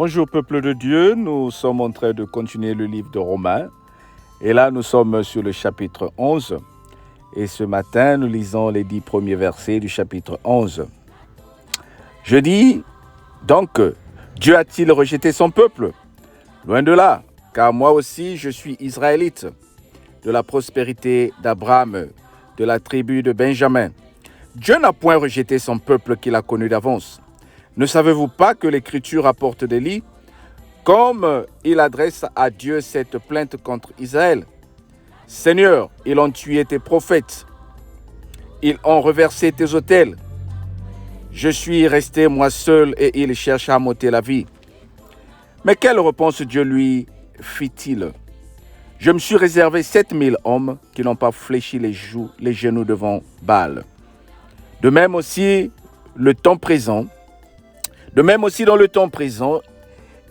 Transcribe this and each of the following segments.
Bonjour peuple de Dieu, nous sommes en train de continuer le livre de Romains et là nous sommes sur le chapitre 11 et ce matin nous lisons les 10 premiers versets du chapitre 11. Je dis donc, Dieu a-t-il rejeté son peuple? Loin de là, car moi aussi je suis israélite, de la prospérité d'Abraham, de la tribu de Benjamin. Dieu n'a point rejeté son peuple qu'il a connu d'avance. Ne savez-vous pas que l'Écriture apporte d'Élie, comme il adresse à Dieu cette plainte contre Israël? Seigneur, ils ont tué tes prophètes, ils ont reversé tes autels. Je suis resté moi seul et ils cherchent à m'ôter la vie. Mais quelle réponse Dieu lui fit-il? Je me suis réservé 7000 hommes qui n'ont pas fléchi les genoux devant Baal. De même aussi dans le temps présent,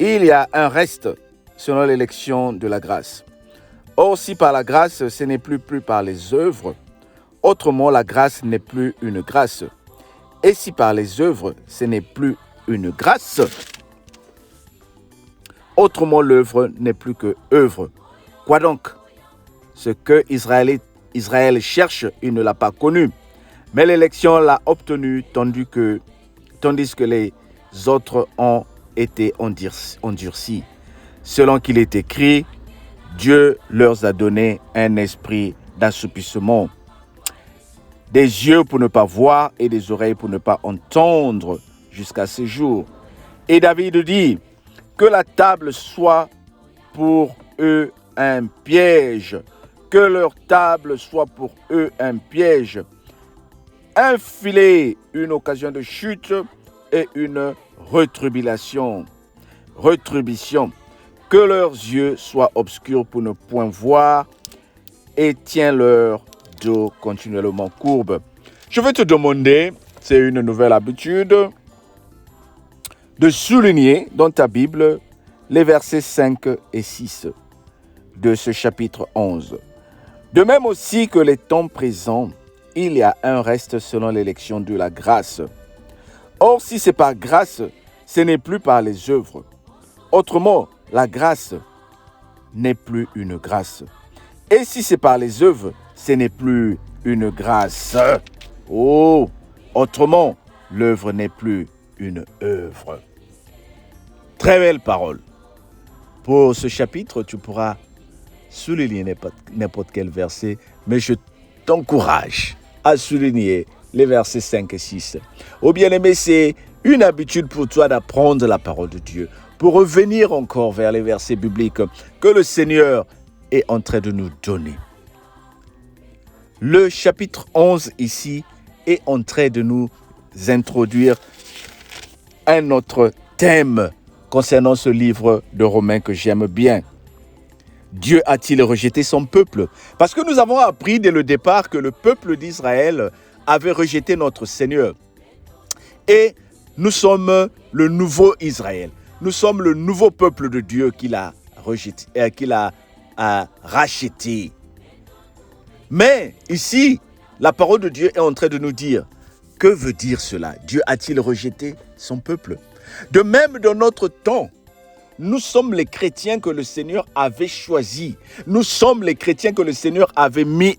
il y a un reste selon l'élection de la grâce. Or, si par la grâce, ce n'est plus par les œuvres, autrement la grâce n'est plus une grâce. Et si par les œuvres, ce n'est plus une grâce, autrement l'œuvre n'est plus que œuvre. Quoi donc? Ce que Israël cherche, il ne l'a pas connu. Mais l'élection l'a obtenu, tandis que les autres ont été endurcis. Selon qu'il est écrit, Dieu leur a donné un esprit d'assoupissement, des yeux pour ne pas voir et des oreilles pour ne pas entendre jusqu'à ce jour. Et David dit que la table soit pour eux un piège, que leur table soit pour eux un piège, un filet, une occasion de chute et une rétribution. Que leurs yeux soient obscurs pour ne point voir et tiens leur dos continuellement courbe. Je veux te demander, c'est une nouvelle habitude, de souligner dans ta Bible les versets 5 et 6 de ce chapitre 11. De même aussi que les temps présents, il y a un reste selon l'élection de la grâce. Or, si c'est par grâce, ce n'est plus par les œuvres. Autrement, la grâce n'est plus une grâce. Et si c'est par les œuvres, ce n'est plus une grâce. Oh, autrement, l'œuvre n'est plus une œuvre. Très belle parole. Pour ce chapitre, tu pourras souligner n'importe quel verset, mais je t'encourage à souligner les versets 5 et 6. Oh bien-aimé, c'est une habitude pour toi d'apprendre la parole de Dieu, pour revenir encore vers les versets bibliques que le Seigneur est en train de nous donner. Le chapitre 11 ici est en train de nous introduire un autre thème concernant ce livre de Romains que j'aime bien. Dieu a-t-il rejeté son peuple? Parce que nous avons appris dès le départ que le peuple d'Israël avait rejeté notre Seigneur. Et nous sommes le nouveau Israël. Nous sommes le nouveau peuple de Dieu qu'il a rejeté, qu'il a racheté. Mais ici, la parole de Dieu est en train de nous dire, que veut dire cela? Dieu a-t-il rejeté son peuple? De même, dans notre temps, nous sommes les chrétiens que le Seigneur avait choisis. Nous sommes les chrétiens que le Seigneur avait mis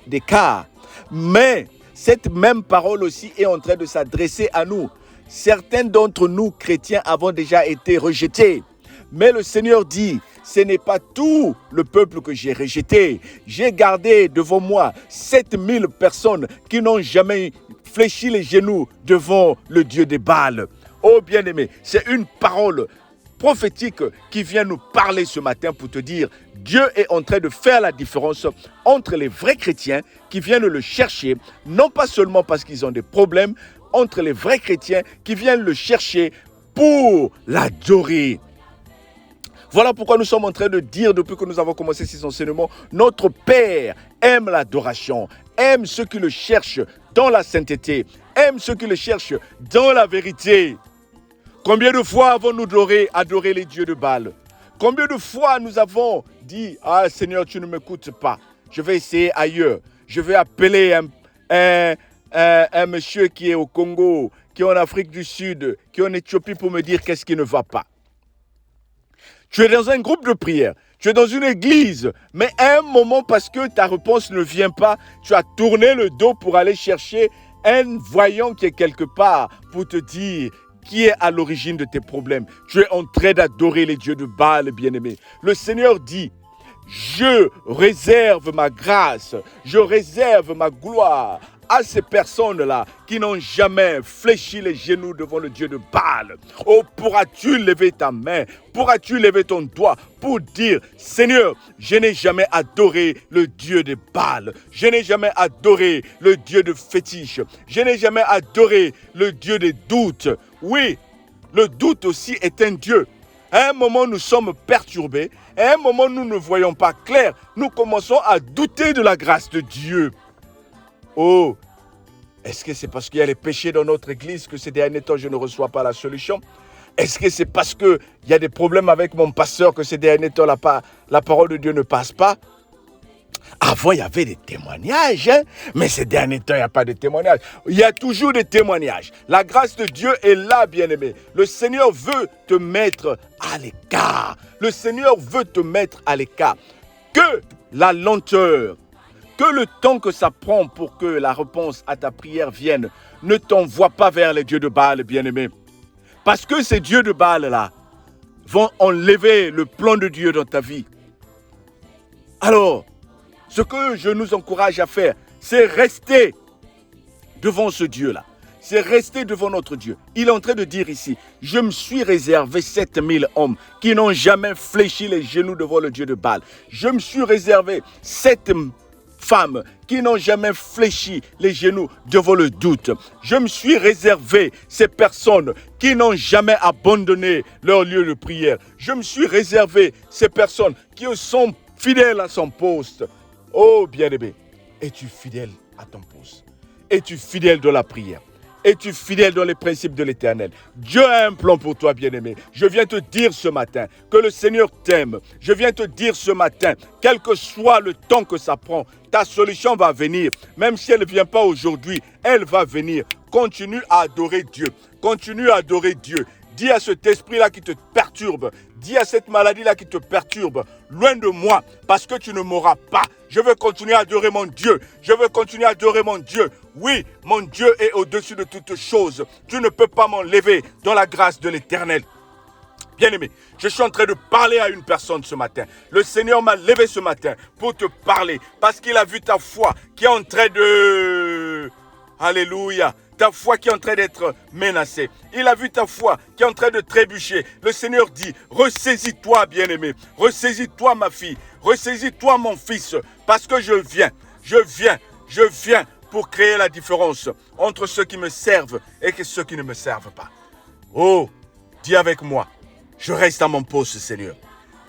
d'écart. Mais cette même parole aussi est en train de s'adresser à nous. Certains d'entre nous, chrétiens, avons déjà été rejetés. Mais le Seigneur dit, ce n'est pas tout le peuple que j'ai rejeté. J'ai gardé devant moi 7000 personnes qui n'ont jamais fléchi les genoux devant le Dieu des Baals. Oh bien-aimé, c'est une parole prophétique qui vient nous parler ce matin pour te dire, Dieu est en train de faire la différence entre les vrais chrétiens qui viennent le chercher, non pas seulement parce qu'ils ont des problèmes, entre les vrais chrétiens qui viennent le chercher pour l'adorer. Voilà pourquoi nous sommes en train de dire, depuis que nous avons commencé ces enseignements, notre Père aime l'adoration, aime ceux qui le cherchent dans la sainteté, aime ceux qui le cherchent dans la vérité. Combien de fois avons-nous adoré les dieux de Baal? Combien de fois nous avons dit, ah Seigneur, tu ne m'écoutes pas, je vais essayer ailleurs, je vais appeler un monsieur qui est au Congo, qui est en Afrique du Sud, qui est en Éthiopie pour me dire qu'est-ce qui ne va pas. Tu es dans un groupe de prière. Tu es dans une église. Mais à un moment, parce que ta réponse ne vient pas, tu as tourné le dos pour aller chercher un voyant qui est quelque part pour te dire qui est à l'origine de tes problèmes. Tu es en train d'adorer les dieux de Baal, bien-aimé. Le Seigneur dit, je réserve ma grâce, je réserve ma gloire à ces personnes-là qui n'ont jamais fléchi les genoux devant le Dieu de Baal. Oh, pourras-tu lever ta main, pourras-tu lever ton doigt pour dire, Seigneur, je n'ai jamais adoré le Dieu de Baal, je n'ai jamais adoré le Dieu de fétiche, je n'ai jamais adoré le Dieu des doutes. Oui, le doute aussi est un Dieu. À un moment, nous sommes perturbés. À un moment, nous ne voyons pas clair. Nous commençons à douter de la grâce de Dieu. Oh, est-ce que c'est parce qu'il y a les péchés dans notre église que ces derniers temps, je ne reçois pas la solution? Est-ce que c'est parce qu'il y a des problèmes avec mon pasteur que ces derniers temps, la parole de Dieu ne passe pas? Avant, il y avait des témoignages, mais ces derniers temps, il n'y a pas de témoignages. Il y a toujours des témoignages. La grâce de Dieu est là, bien-aimé. Le Seigneur veut te mettre à l'écart. Le Seigneur veut te mettre à l'écart. Que la lenteur, que le temps que ça prend pour que la réponse à ta prière vienne, ne t'envoie pas vers les dieux de Baal, bien-aimé. Parce que ces dieux de Baal-là vont enlever le plan de Dieu dans ta vie. Alors, ce que je nous encourage à faire, c'est rester devant ce Dieu-là. C'est rester devant notre Dieu. Il est en train de dire ici, je me suis réservé 7000 hommes qui n'ont jamais fléchi les genoux devant le Dieu de Baal. Je me suis réservé 7 femmes qui n'ont jamais fléchi les genoux devant le doute. Je me suis réservé ces personnes qui n'ont jamais abandonné leur lieu de prière. Je me suis réservé ces personnes qui sont fidèles à son poste. Oh bien-aimé, es-tu fidèle à ton poste? Es-tu fidèle dans la prière? Es-tu fidèle dans les principes de l'Éternel? Dieu a un plan pour toi, bien-aimé. Je viens te dire ce matin que le Seigneur t'aime. Je viens te dire ce matin, quel que soit le temps que ça prend, ta solution va venir. Même si elle ne vient pas aujourd'hui, elle va venir. Continue à adorer Dieu. Continue à adorer Dieu. Dis à cet esprit-là qui te perturbe, dis à cette maladie-là qui te perturbe, loin de moi, parce que tu ne m'auras pas. Je veux continuer à adorer mon Dieu. Je veux continuer à adorer mon Dieu. Oui, mon Dieu est au-dessus de toutes choses. Tu ne peux pas m'enlever dans la grâce de l'Éternel. Bien-aimé, je suis en train de parler à une personne ce matin. Le Seigneur m'a levé ce matin pour te parler, parce qu'il a vu ta foi qui est en train de... Alléluia. Ta foi qui est en train d'être menacée. Il a vu ta foi qui est en train de trébucher. Le Seigneur dit, ressaisis-toi, bien-aimé. Ressaisis-toi, ma fille. Ressaisis-toi, mon fils. Parce que je viens pour créer la différence entre ceux qui me servent et ceux qui ne me servent pas. Oh, dis avec moi, je reste à mon poste, Seigneur.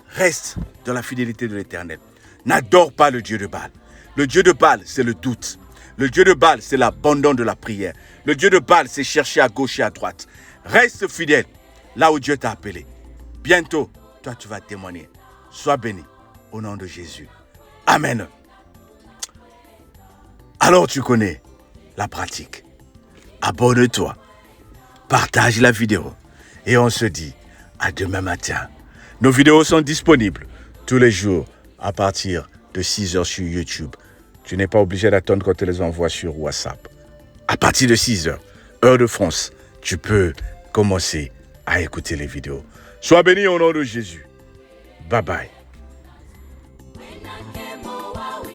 Reste dans la fidélité de l'Éternel. N'adore pas le Dieu de Baal. Le Dieu de Baal, c'est le doute. Le Dieu de Baal, c'est l'abandon de la prière. Le Dieu de Baal, c'est chercher à gauche et à droite. Reste fidèle là où Dieu t'a appelé. Bientôt, toi, tu vas témoigner. Sois béni au nom de Jésus. Amen. Alors tu connais la pratique. Abonne-toi, partage la vidéo et on se dit à demain matin. Nos vidéos sont disponibles tous les jours à partir de 6h sur YouTube. Tu n'es pas obligé d'attendre qu'on te les envoie sur WhatsApp. À partir de 6h, heure de France, tu peux commencer à écouter les vidéos. Sois béni au nom de Jésus. Bye bye.